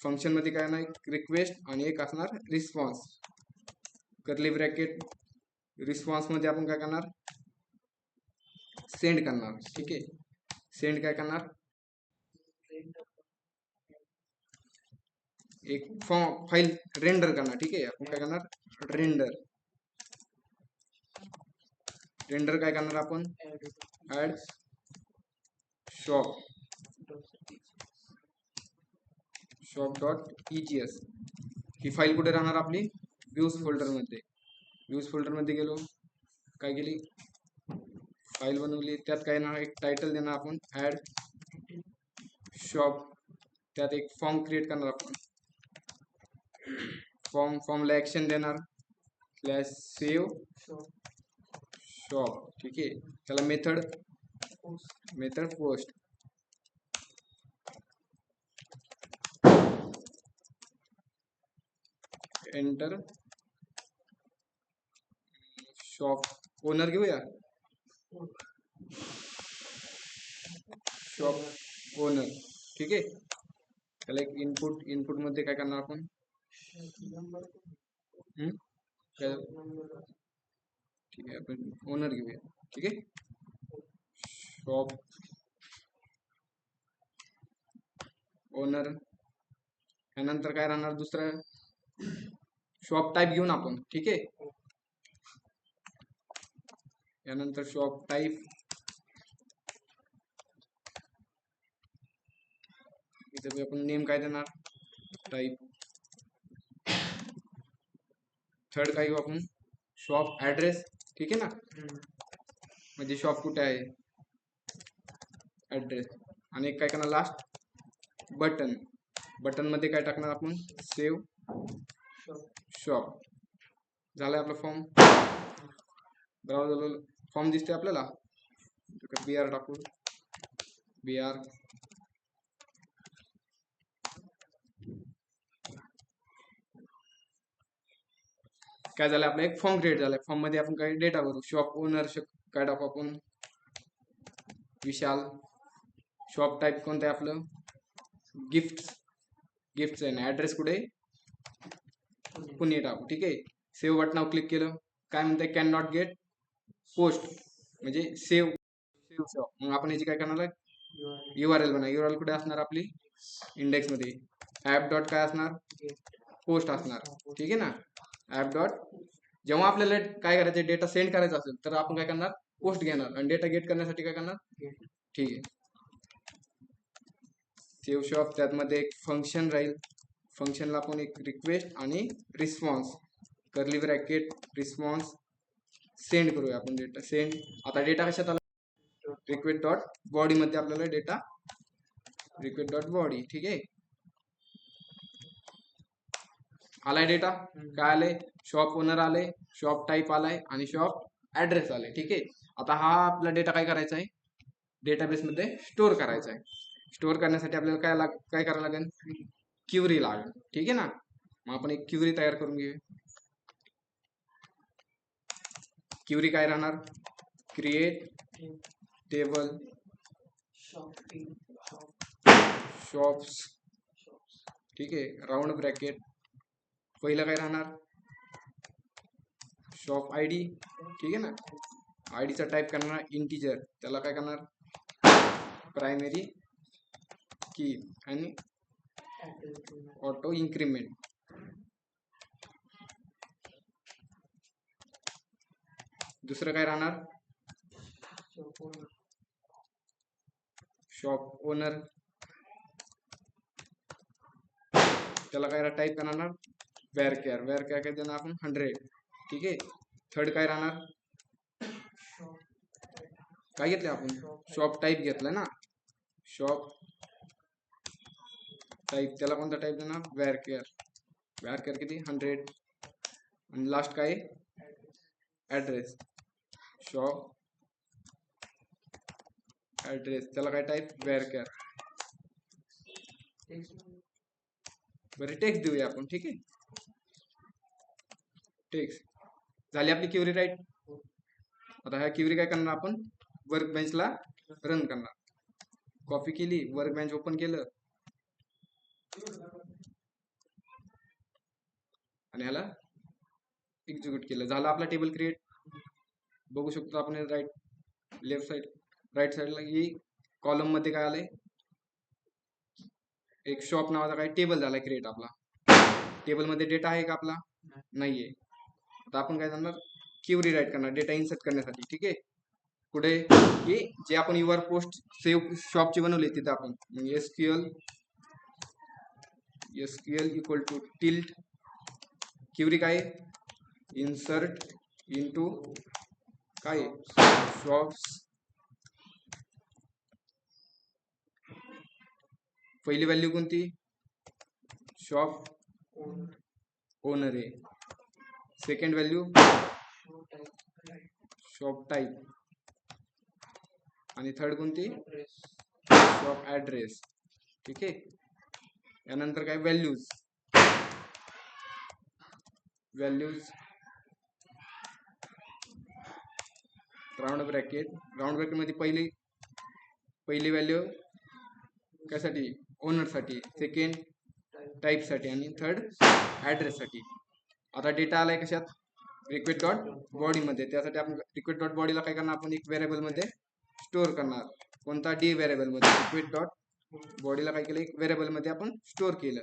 Function मध्ये काय नाही, रिक्वेस्ट आणि एक असणार रिस्पॉन्स. कर्ली ब्रॅकेट रिस्पॉन्स मध्ये आपण काय करणार, सेंड करणार. ठीक आहे, सेंड काय करणार, एक फॉर्म फाईल रेंडर करणार. ठीक आहे, आपण काय करणार, रेंडर. रेंडर काय करणार आपण, ऍड शॉप shop.egs. ही फाईल कुठे राहणार आपली, व्ह्यूज फोल्डर मध्ये. व्ह्यूज फोल्डर मध्ये गेलो, काय केली, फाईल बनवली. त्यात काय ना एक टायटल देणार आपण, ऍड शॉप. त्यात एक फॉर्म क्रिएट करणार आपण. फॉर्मला ऍक्शन देणार, स्लॅश सेव शॉप. ठीक आहे, त्याला method post. Enter shop owner घेऊया, शॉप ओनर. ठीक आहे, त्याला एक इनपुट मध्ये काय करणार आपण, ठीक आहे आपण ओनर घेऊया. ठीक आहे, शॉप ओनर. त्यानंतर काय राहणार दुसरं, शॉप टाईप घेऊन आपण. ठीक आहे, यानंतर शॉप टाईप, इथे आपण नेम काय देणार, टाईप. थर्ड काय घेऊ आपण, शॉप ऍड्रेस. ठीक आहे ना, म्हणजे शॉप कुठे आहे, ऍड्रेस. आणि काय करणार लास्ट, बटन मध्ये काय टाकणार आपण, सेव शॉप. झालाय आपला फॉर्म. ब्राउझर फॉर्म दिसते आपल्याला, BR टाकू, BR. काय झालं, आपला एक फॉर्म क्रिएट झालाय. फॉर्म मध्ये आपण काही डेटा भरू, शॉप ओनर काय टाकू आपण, विशाल. शॉप टाईप कोणतं आहे आपलं, गिफ्ट आहे. ऍड्रेस कुठे, पुणे टाकू. ठीक आहे, सेव्ह बटनावर क्लिक केलं, काय म्हणते, कॅन नॉट गेट पोस्ट, म्हणजे सेव्ह शॉप. मग आपण याची काय करणार, URL बना. URL कुठे असणार आपली, इंडेक्स मध्ये. ऍप डॉट काय असणार, पोस्ट असणार. ठीक आहे ना, ऍप डॉट जेव्हा आपल्याला काय करायचं, डेटा सेंड करायचा असेल तर आपण काय करणार, पोस्ट घेणार, आणि डेटा गेट करण्यासाठी काय करणार, ठीक आहे, सेव्ह शॉप. त्यामध्ये एक फंक्शन राहील, फंक्शनला आपण एक रिक्वेस्ट आणि response, curly bracket response send करूया आपण डेटा सेंड. आता डेटा कशात आला, रिक्वेस्ट डॉट बॉडी मध्ये आपल्याला डेटा, रिक्वेस्ट डॉट बॉडी, ठीक आहे, आलाय डेटा. काय आले, शॉप ओनर आले, शॉप टाईप आलाय आणि शॉप ऍड्रेस आले, ठीक आहे. आता हा आपला डेटा काय करायचा आहे, डेटाबेस मध्ये स्टोअर करायचा आहे. स्टोअर करण्यासाठी आपल्याला काय करायला लागेल, क्युरी लागेल, ठीक आहे ना. मग आपण एक क्युरी तयार करून घेऊया. क्युरी काय राहणार, क्रिएट टेबल शॉप्स, ठीक आहे, राऊंड ब्रॅकेट, पहिलं काय राहणार, शॉप आय डी, ठीक आहे ना. आयडीचा टाईप करणार इंटिजर, त्याला काय करणार प्रायमरी की आणि ऑटो इन्क्रीमेंट. दुसरं काय राहणार, शॉप ओनर, त्याला काय टाईप करणार वेअर केअर काय देणार आपण 100, ठीक आहे. थर्ड काय राहणार, काय घेतलं आपण, शॉप टाईप घेतलं ना, शॉप टाईप, त्याला कोणता टाईप देणार, वेअर केअर किती 100. आणि लास्ट काय, ऍड्रेस, शॉप ऍड्रेस, त्याला काय टाईप, वेअर केअर. बरं टेक्स्ट देऊया आपण, ठीक आहे, टेक्स्ट झाली आपली क्युरी राईट. आता ह्या क्युरी काय करणार आपण, वर्क बेंचला रन करणार. कॉपी केली, वर्क बेंच ओपन केलं आणि ह्याला एक्झिक्यूट केलं, झालं आपला टेबल क्रिएट. बघू शकतो आपण लेफ्ट साइड राईट साइडला ही कॉलम मध्ये काय आलंय, एक शॉप नावाचा काय टेबल झाला क्रिएट आपला. टेबल मध्ये डेटा आहे का आपला, नाहीये. आता आपण काय करणार, क्युरी राईट करणार डेटा इन्सर्ट करण्यासाठी, ठीक आहे. कुठे, की जे आपण युआर पोस्ट सेव्ह शॉपची बनवली तिथे आपण SQL equal to tilde query काय, इन्सर्ट इनटू काय शॉप्स. पहिली व्हॅल्यू कोणती, शॉप ओनर आहे. सेकंड व्हॅल्यू शॉप टाईप, आणि थर्ड कोणती, शॉप ऍड्रेस, ठीक आहे. यानंतर काय, व्हॅल्यूज राऊंड ब्रॅकेट मध्ये पहिली व्हॅल्यू कशासाठी, ओनर साठी, सेकंड टाईप साठी आणि थर्ड ऍड्रेस साठी. आता डेटा आलाय कशात, रिक्वेस्ट डॉट बॉडी मध्ये. त्यासाठी आपण रिक्वेस्ट डॉट बॉडीला काय करणार, आपण एक व्हेरिएबल मध्ये स्टोअर करणार. कोणता, डी व्हेरिएबल मध्ये. रिक्वेस्ट डॉट बॉडीला काय केलं, एक व्हेरिएबल मध्ये आपण स्टोअर केलं,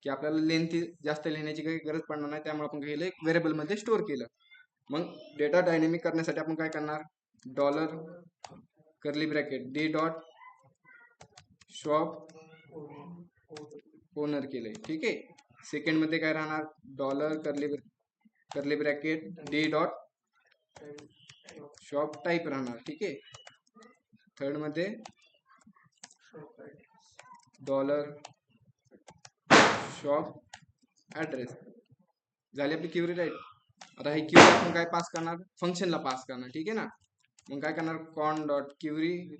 की आपल्याला लेंथ जास्त लिहिण्याची काही गरज पडणार नाही, त्यामुळे आपण काय केलं, एक व्हेरिएबल मध्ये स्टोअर केलं. मग डेटा डायनेमिक करण्यासाठी आपण काय करणार, dollar curly bracket D dot shop owner केलंय, ठीक आहे. सेकंड मध्ये काय राहणार, dollar curly bracket D dot shop type राहणार, ठीक आहे. थर्ड मध्ये डॉलर शॉप ऍड्रेस. झाली आपली क्युरी राईट. आता ही क्युरी आपण काय पास करणार, फंक्शनला पास करणार, ठीक आहे ना. मग काय करणार, कॉन डॉट क्युरी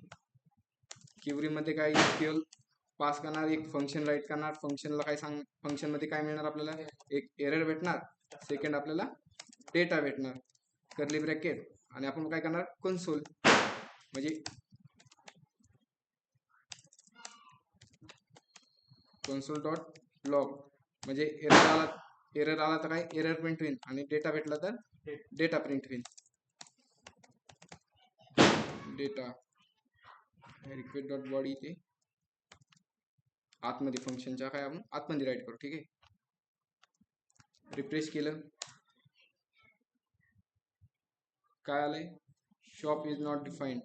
मध्ये काय एसक्यूएल पास करणार, एक फंक्शन राईट करणार. फंक्शनला काय फंक्शन मध्ये काय मिळणार आपल्याला, एक एरर भेटणार, सेकंड आपल्याला डेटा भेटणार, कर्ली ब्रॅकेट, आणि आपण काय करणार, कन्सोल म्हणजे कन्सोल डॉट लॉग, म्हणजे एरर आला तर काय एरर प्रिंट होईल, आणि डेटा भेटला तर डेटा प्रिंट होईल. डेटा रिक्वेस्ट डॉट बॉडी इथे आतमध्ये फंक्शनच्या काय आपण आतमध्ये राईट करू, ठीक आहे. रिफ्रेश केलं, काय आलंय, शॉप इज नॉट डिफाईन्ड.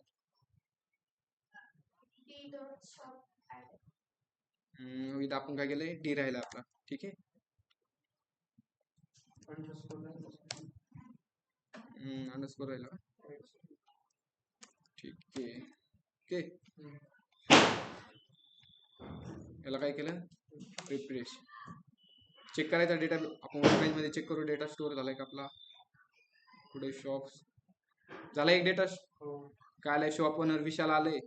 इथं आपण काय केलंय, डी राहिला आपला. ठीक आहे, अंडरस्कोर राहिला. ठीक आहे, ओके. याला काय केलं, रिफ्रेश. चेक करायचा डेटा, आपण वर्कबेंच मध्ये चेक करू डेटा स्टोअर झालाय का आपला. पुढे शॉप्स झाला एक डेटा. काय आलाय, शॉप ओनर विशाल आले,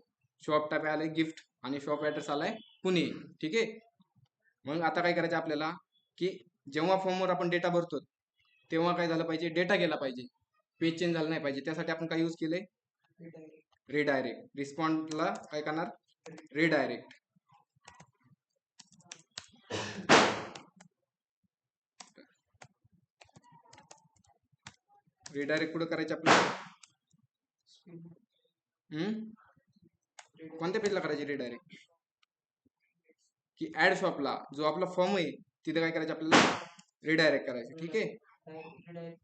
शॉप टाईप आलाय गिफ्ट, आणि शॉप ऍड्रेस आलाय पुणे. ठीक आहे, मग आता काय करायचं आपल्याला, की जेव्हा फॉर्मवर आपण डेटा भरतो तेव्हा काय झालं पाहिजे, डेटा गेला पाहिजे, पेज चेंज झालं नाही पाहिजे. त्यासाठी आपण काय यूज केलंय, रिडायरेक्ट. रिस्पॉन्डला काय करणार, रिडायरेक्ट. रिडायरेक्ट कुठं करायचं आपल्याला, कोणत्या पेजला करायचे रिडायरेक्ट, की ऍड शॉपला जो आपला फॉर्म आहे तिथे काय करायचं आपल्याला, रिडायरेक्ट करायचं. ठीक आहे,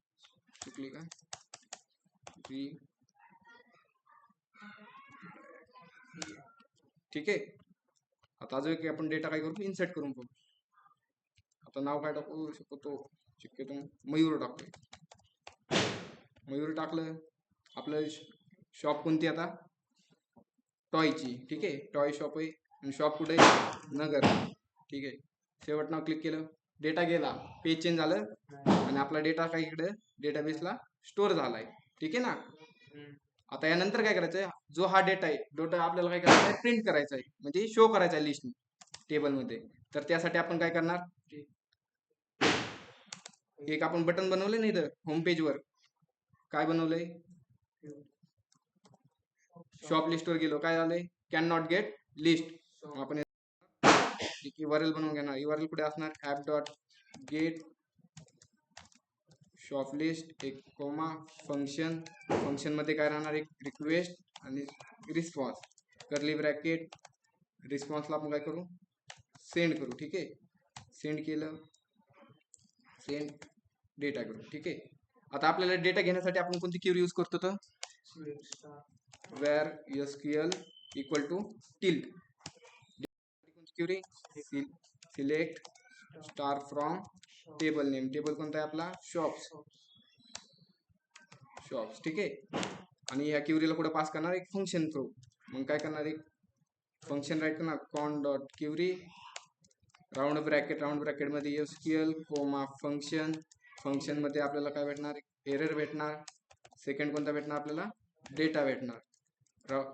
चुकली का, ठीक आहे. आता अजून की आपण डेटा काय करू, इन्सर्ट करून बघू. आता नाव काय टाकू शकतो, शक्यतो मयूर टाकतोय. मयूर टाकलं, आपलं शॉप कोणती आता, टॉयची. ठीक आहे, टॉय शॉप आहे, आणि शॉप कुठे आहे, नगर. ठीक आहे, शेवट नाव क्लिक केलं, डेटा गेला, पेज चेंज झालं, आणि आपला डेटा काय इकडे डेटाबेसला स्टोअर झालाय. ठीक आहे ना. आता यानंतर काय करायचंय, जो हा डेटा आहे, डेटा आपल्याला काय करायचा आहे, प्रिंट करायचा आहे, म्हणजे शो करायचा आहे लिस्ट टेबलमध्ये. तर त्यासाठी आपण काय करणार, एक आपण बटन बनवलंय ना इथं होम पेजवर, काय बनवलंय, शॉप लिस्टवर गेलो, काय झालंय, कॅन नॉट गेट लिस्ट. आपण URL बनवून घेणार. URL कुठे असणार, app dot gate shop list एक कोमा फंक्शन. फंक्शन मध्ये काय राहणार, एक रिक्वेस्ट आणि रिस्पॉन्स, कर्ली ब्रॅकेट. रिस्पॉन्सला आपण काय करू, सेंड करू. ठीक आहे, सेंड केलं, सेंड डेटा करू. ठीक आहे, आता आपल्याला डेटा घेण्यासाठी आपण कोणती क्वेरी यूज करतो, तर where SQL equal to tilt. Query select star from table name. Table कोणता आहे आपला, शॉप्स. शॉप्स. ठीक आहे, आणि या क्वेरीला कुठे पास करणार, एक फंक्शन थ्रू. मग काय करणार, एक फंक्शन राईट करणार, कॉन dot query round bracket. Round bracket मध्ये SQL कोमा फंक्शन. फंक्शन मध्ये आपल्याला काय भेटणार, एरर भेटणार. सेकंड कोणता भेटणार आपल्याला, डेटा भेटणार.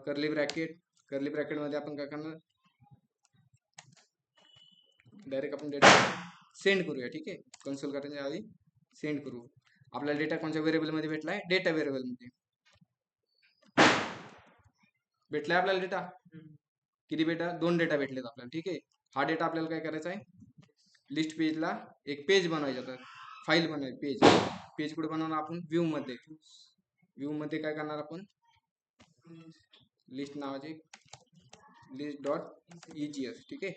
Curly bracket. कर्ली ब्रॅकेट मध्ये आपण काय करणार, डायरेक्ट आपण डेटा सेंड करूया. ठीक आहे, कन्सोल करण्याच्या आधी सेंड करू. आपल्याला डेटा कोणत्या व्हेरिएबल मध्ये भेटलाय, डेटा व्हेरिएबल मध्ये भेटलाय आपल्याला डेटा. किती डेटा, 2 डेटा भेटलेत आपल्याला. ठीक आहे, हा डेटा आपल्याला काय करायचा आहे, लिस्ट पेजला एक पेज बनवायचा, तर फाईल बनवायची पेज. पेज कुठे बनवणार आपण, व्ह्यू मध्ये. व्ह्यू मध्ये काय करणार आपण, लिस्ट नावाचे लिस्ट डॉट EGS. ठीक आहे,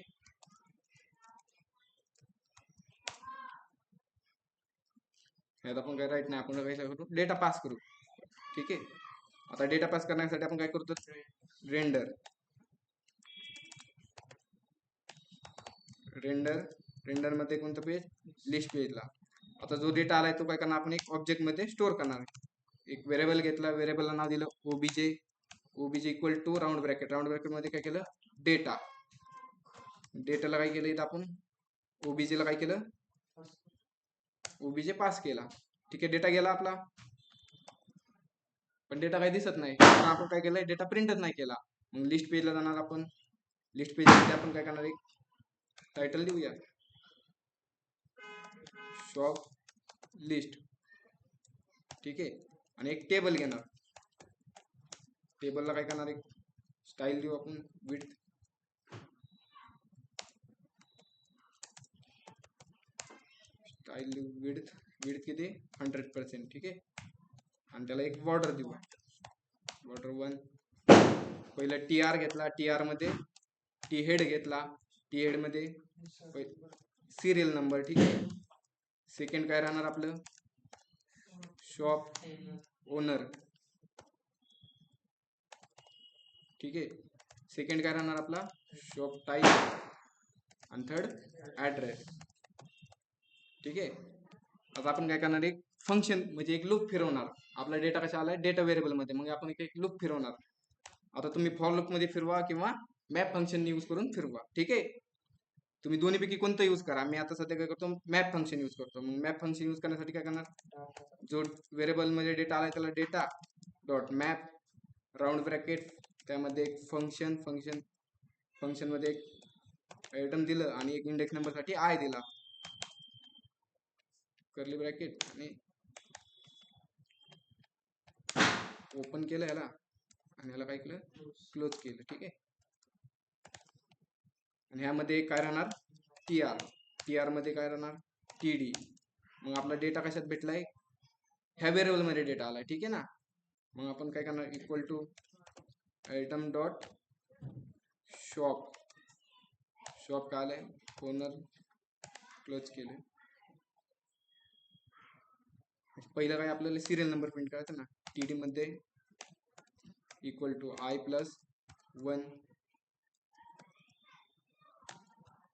यात आपण काय राईट नाही, आपण काय करू, डेटा पास करू. ठीक आहे, आता डेटा पास करण्यासाठी आपण काय करतो, रेंडर. रेंडर रेंडर मध्ये कोणतं पेज, लिस्ट पेजला. आता जो डेटा आलाय तो काय करणार, आपण एक ऑब्जेक्ट मध्ये स्टोअर करणार. एक व्हेरिएबल घेतला, व्हेरिएबलला नाव दिलं OBJ. OBJ equal to round bracket. Round bracket मध्ये काय केलं, डेटा. डेटाला काय केलं इथं आपण, ओबीजे ला काय केलं, ओबीजे पास केला. ठीक आहे, डेटा गेला आपला, पण डेटा काही दिसत नाही, कारण आपण काय केलंय, डेटा प्रिंटच नाही केला. मग लिस्ट पेजला जाणार आपण. लिस्ट पेज मध्ये आपण काय करणार, एक टायटल देऊया, शॉप लिस्ट. ठीक आहे, आणि एक टेबल घेणार. टेबलला काय करणार, एक स्टाईल देऊ आपण, विड्थ. स्टाईल देऊ विड्थ. विड्थ किती, 100%. ठीक आहे, आणि त्याला एक बॉर्डर देऊ, बॉर्डर 1. पहिला TR घेतला, TR मध्ये टी हेड घेतला, टी हेड मध्ये सिरियल नंबर. ठीक आहे, सेकंड काय राहणार आपलं, शॉप ओनर. ठीक आहे. सेकंड काय राहणार आपला शॉप टाईप आणि थर्ड ॲड्रेस. ठीक आहे. आता आपण काय करणार, एक फंक्शन म्हणजे एक लूप फिरवणार. आपला डेटा कसा आलाय डेटा व्हेरिएबल मध्ये, मग आपण एक लूप फिरवणार. आता तुम्ही फॉर लूप मध्ये फिरवा किंवा मॅप फंक्शन यूज करून फिरवा. ठीक आहे. तुम्ही दोन्हीपैकी कोणतं यूज करा. मी आता सध्या काय करतो, मॅप फंक्शन यूज करतो. मग मॅप फंक्शन यूज करण्यासाठी काय करणार, जो व्हेरिएबल मध्ये डेटा आलाय त्याला data dot map round bracket, त्यामध्ये एक फंक्शन मध्ये एक आयटम दिलं आणि एक इंडेक्स नंबर साठी आय दिला, कर्ली ब्रॅकेट, आणि ओपन केलं याला आणि याला काय केलं, क्लोज केलं. ठीक आहे. आणि ह्यामध्ये काय राहणार, टी आर मध्ये काय राहणार, टीडी. मग आपला डेटा कशात भेटलाय, ह्या व्हेरिएबल मध्ये डेटा आलाय. ठीक आहे ना. मग आपण काय करणार, equal to item dot shop काय आलंय, ओनर, क्लोज केले. पहिलं काय आपल्याला सिरियल नंबर प्रिंट करायचा ना, टीडी मध्ये इक्वल टू i+1.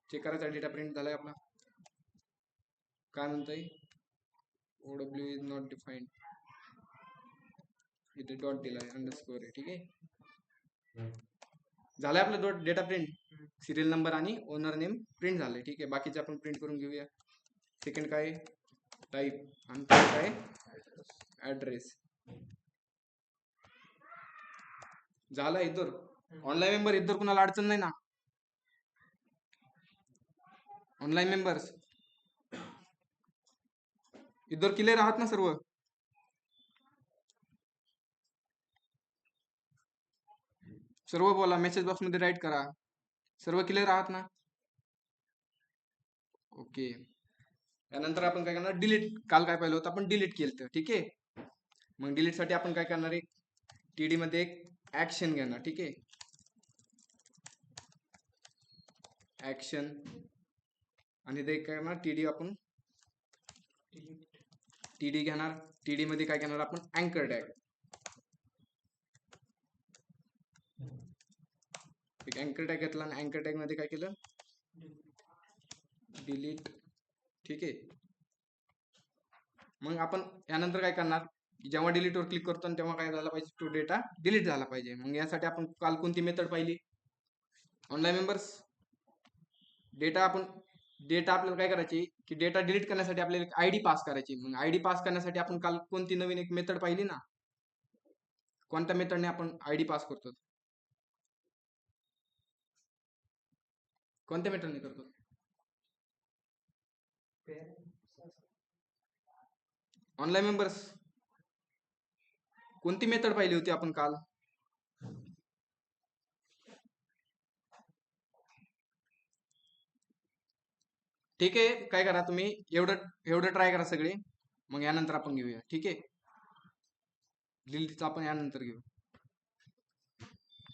चेक करायचा डेटा प्रिंट झालाय आपला. काय म्हणतोय, OW इज नॉट डिफाईन्ड, इथे डॉट दिलाय, अंडरस्कोर आहे. ठीक आहे. झालाय आपला डेटा प्रिंट, सिरियल नंबर आणि ओनर नेम प्रिंट झालंय. ठीक आहे. बाकीचे आपण प्रिंट करून घेऊया. सेकंड काय टाईप आणि काय ॲड्रेस. झाला इतर ऑनलाईन मेंबर, इतर कुणाला अडचण नाही ना, ऑनलाईन मेंबर्स इतर क्लिअर आहात ना सर्व. सर्व बोला, मेसेज बॉक्स मध्ये राईट करा. सर्व क्लिअर आहात ना. ओके. त्यानंतर आपण काय करणार, डिलीट. काल काय पाहिलं होतं आपण, डिलीट केलं. ठीक आहे. मग डिलीट साठी आपण काय करणार, एक टीडी मध्ये एक ऍक्शन घेणार. ठीक आहे. ऍक्शन आणि ते काय करणार, टीडी आपण टीडी घेणार. टीडी मध्ये काय घेणार आपण, अँकर टॅग. एक अँकर टॅग घेतला आणि अँकर टॅग मध्ये काय केलं, डिलीट. ठीक आहे. मग आपण यानंतर काय करणार, जेव्हा डिलीट वर क्लिक करतो तेव्हा काय झाला पाहिजे, तो डेटा डिलीट झाला पाहिजे. मग यासाठी आपण काल कोणती मेथड पाहिली, ऑनलाईन मेंबर्स. डेटा आपल्याला काय करायची की डेटा डिलीट करण्यासाठी आपल्याला एक आयडी पास करायची. मग आयडी पास करण्यासाठी आपण काल कोणती नवीन एक मेथड पाहिली ना, कोणत्या मेथडने आपण आयडी पास करतो, कोणत्या मेथडने करतो, ऑनलाईन मेंबर्स. कोणती मेथड पाहिली होती आपण काल, ठीक आहे. काय करा तुम्ही, एवढं ट्राय करा सगळे, मग यानंतर आपण घेऊया. ठीक आहे. डिलीटचं आपण यानंतर घेऊ.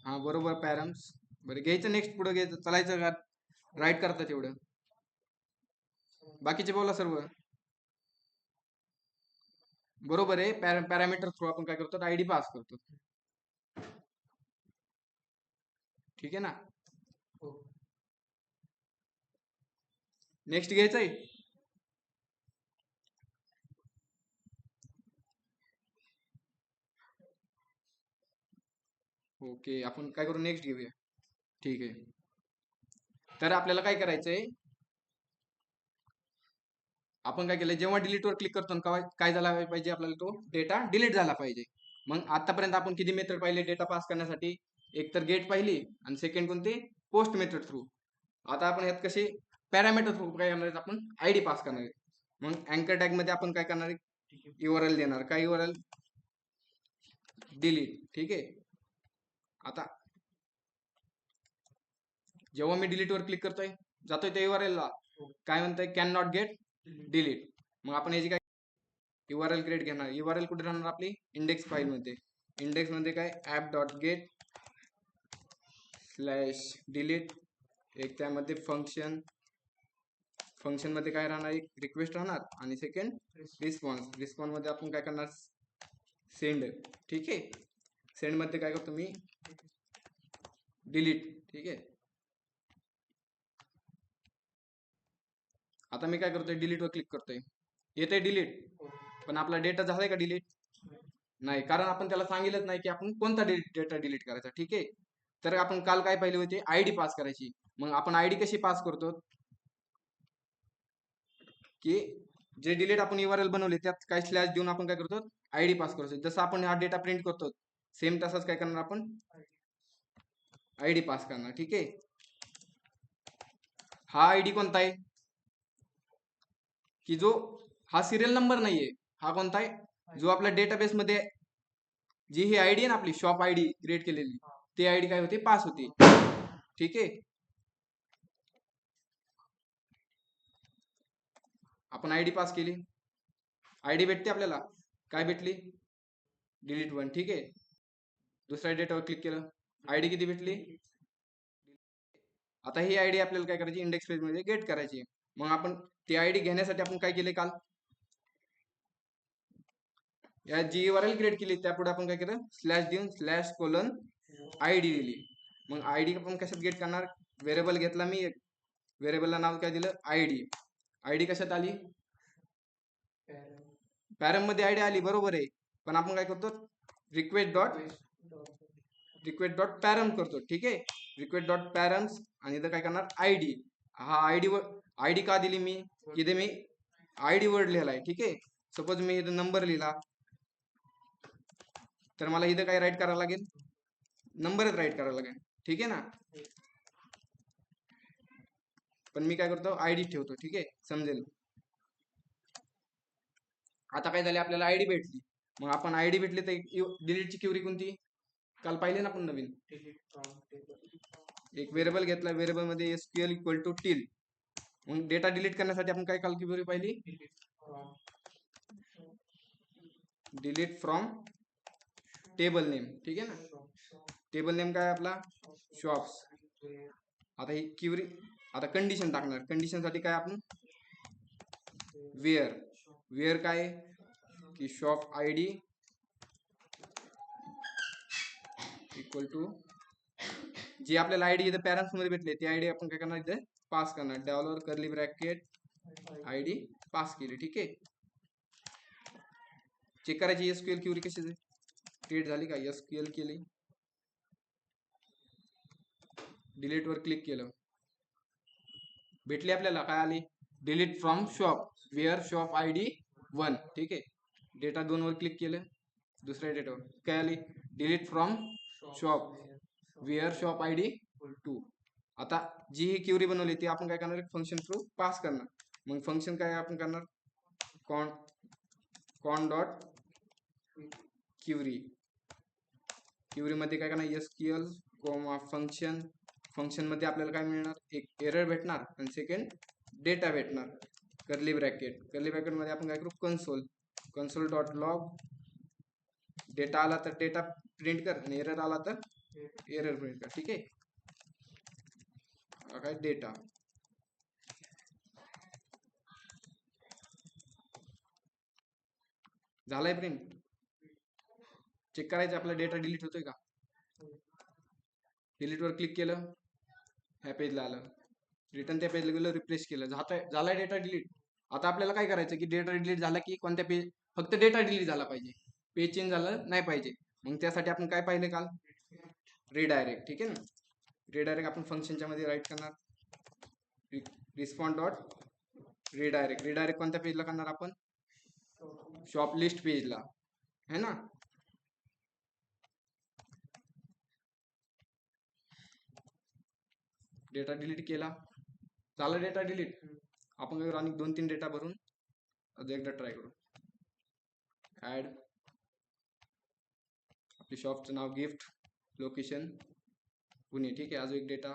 हा बरोबर, पॅरम्स. बरं घ्यायचं, नेक्स्ट पुढे घ्यायचं, चालायचं का, राईट करतात एवढं. बाकीचे बोला सर्व बरोबर आहे. पॅरामीटर थ्रू आपण काय करतो, आयडी पास करतो. ठीक आहे ना. नेक्स्ट घ्यायचंय. ओके, आपण काय करू, नेक्स्ट घेऊया. ठीक आहे. तर आपल्याला काय करायचंय, आपण काय केलं, जेव्हा डिलीट वर क्लिक करतो काय झाला पाहिजे, आपल्याला तो डेटा डिलीट झाला पाहिजे. मग आतापर्यंत आपण किती मेथड पाहिले डेटा पास करण्यासाठी, एक तर गेट पाहिली आणि सेकंड कोणती, पोस्ट मेथड थ्रू. आता आपण यात कसे पॅरामीटर थ्रू काय करणार, आपण आयडी पास करणार आहे. मग अँकर टॅग मध्ये आपण काय करणार आहे, URL देणार. काय URL, डिलीट. ठीक आहे. आता जेव्हा मी डिलीट वर क्लिक करतोय, जातोय त्या URL ला, काय म्हणतंय, कॅन नॉट गेट डिलीट. मग आपण याची काय URL क्रिएट घेणार. URL कुठे राहणार, आपली इंडेक्स फाईल मध्ये. इंडेक्स मध्ये काय app.get /delete. एक त्यामध्ये फंक्शन मध्ये काय राहणार, एक रिक्वेस्ट राहणार आणि सेकंड रिस्पॉन्स मध्ये आपण काय करणार, सेंड. ठीक आहे. सेंड मध्ये काय करतो मी, डिलीट. ठीक आहे. आता मी काय करतोय, डिलीट वर क्लिक करतोय. येते डिलीट, पण आपला डेटा झालाय का डिलीट? नाही, कारण आपण त्याला सांगितलंच नाही की आपण कोणता डेटा डिलीट करायचा. ठीक आहे. तर आपण काल काय पाहिले होते, आयडी पास करायची. मग आपण आयडी कशी पास करतो, की जे डिलीट आपण URL बनवले त्यात काय स्लॅश देऊन आपण काय करतो, आयडी पास करतो. जसं आपण हा डेटा प्रिंट करतो सेम तसंच काय करणार आपण, आयडी पास करणार. ठीक आहे. हा आयडी कोणता आहे, की जो हा सिरियल नंबर नाहीये, हा कोणता आहे, जो आपल्या डेटाबेस मध्ये जी ही आयडी आहे ना आपली शॉप आयडी क्रिएट केलेली, ती आयडी काय होते, पास होते. ठीक आहे. आपण आयडी पास केली, आयडी भेटते आपल्याला. काय भेटली, डिलीट 1. ठीक आहे. दुसऱ्या डेटावर क्लिक केलं, आयडी किती भेटली. आता ही आयडी आपल्याला काय करायची, इंडेक्स पेज मध्ये गेट करायची. मग आपण ती आयडी घेण्यासाठी आपण काय केले, काल या जी URL क्रिएट केली त्यापुढे आपण काय केलं, स्लॅश देऊन स्लॅश कोलन आयडी दिली. मग आयडी आपण कशात गेट करणार, व्हेरिएबल घेतला मी एक, व्हेरिएबलला नाव काय दिलं, आयडी. आयडी कशात आली, पॅरम मध्ये आयडी आली, बरोबर आहे. पण आपण काय करतो, रिक्वेस्ट डॉट पॅरम करतो. ठीक आहे. रिक्वेस्ट डॉट पॅरम्स आणि इथं काय करणार, आयडी. हा आयडी का दिली मी, इथे मी आयडी वर्ड लिहिलाय. ठीक आहे. सपोज मी इथं नंबर लिहिला, तर मला इथं काय राईट करावं लागेल, नंबरच राईट करावं लागेल. ठीक आहे ना. पण मी काय करतो, आयडी ठेवतो. ठीक आहे, समजेल. आता काय झाले, आपल्याला आयडी भेटली. मग आपण आयडी भेटली तर डिलीटची क्युरी कोणती, काल पाहिले ना आपण नवीन, एक व्हेरिएबल घेतला, व्हेरिएबल मध्ये SQL इक्वल टू टिल. मग डेटा डिलीट करण्यासाठी आपण काय काल क्युरी पाहिली, डिलीट फ्रॉम टेबल नेम. ठीक आहे ना. टेबल नेम काय आपला, शॉप्स. आता ही क्युरी, आता कंडिशन टाकणार. कंडिशन साठी काय आपण, वेअर काय, की शॉप आयडी इक्वल टू जी आपल्याला आयडी इथे पॅरेंट्स मध्ये भेटले ती आयडी आपण काय करणार, इथे पास करणार. Dollar curly bracket ID pass केली. ठीक आहे. चेक करायची SQL क्युरी कशी क्रिएट झाली का, SQL केली, डिलीट वर क्लिक केलं, भेटली आपल्याला, काय आली, delete from shop where shop ID 1. ठीक आहे. डेटा 2 वर क्लिक केलं, दुसऱ्या डेटावर काय आली, delete from shop where shop ID 2. आता जी ही क्युरी बनवली ती आपण काय करणार, फंक्शन थ्रू पास करणार. मग फंक्शन काय आपण करणार, कॉन डॉट क्युरी. क्युरी मध्ये काय करणार, SQL कोमा फंक्शन. फंक्शन मध्ये आपल्याला काय मिळणार, एक एरर भेटणार आणि सेकंड डेटा भेटणार. कर्ली ब्रॅकेट मध्ये आपण काय करू, कन्सोल डॉट लॉग. डेटा आला तर डेटा प्रिंट कर आणि एरर आला तर एरर प्रिंट कर. ठीक आहे. काय डेटा झालाय प्रिंट. चेक करायचं आपला डेटा डिलीट होतोय का. डिलीट वर क्लिक केलं, ह्या पेजला आलं, रिटर्न त्या पेजला गेलं, रिप्लेस केलं, झालाय डेटा डिलीट. आता आपल्याला काय करायचं, की डेटा डिलीट झाला की कोणत्या पेज, फक्त डेटा डिलीट झाला पाहिजे, पेज चेंज झालं नाही पाहिजे. मग त्यासाठी आपण काय पाहिलं काल, रिडायरेक्ट. ठीक आहे ना. रिडायरेक्ट आपण फंक्शनच्या मध्ये राईट करणार, रिस्पॉन्ड डॉट रिडायरेक्ट कोणत्या पेजला करणार आपण, शॉप लिस्ट पेजला, है ना. डेटा डिलीट केला, झाला डेटा डिलीट. आपण काय करू, आणि 2-3 डेटा भरून अजून एकदा ट्राय करू. ऍड आपली शॉपचं नाव, गिफ्ट, लोकेशन पुणे. ठीक आहे. अजून एक डेटा,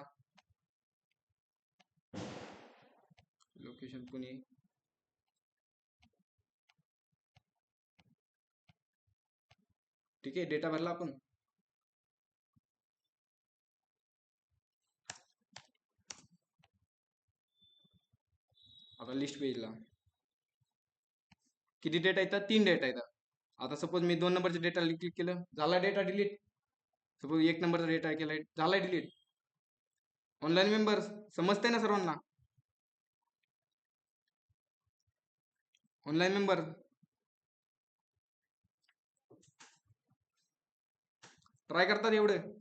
लोकेशन पुणे. ठीक आहे. डेटा भरला आपण. आता लिस्ट पेजला किती डेटा येतात, 3 डेटा येतात. आता सपोज मी 2 नंबरच्या डेटा क्लिक केलं, झाला डेटा डिलीट. सपोज 1 नंबरचा डेटा केलाय, झालाय डिलीट. ऑनलाईन मेंबर समजतंय ना सर्वांना? ऑनलाईन मेंबर ट्राय करतात एवढं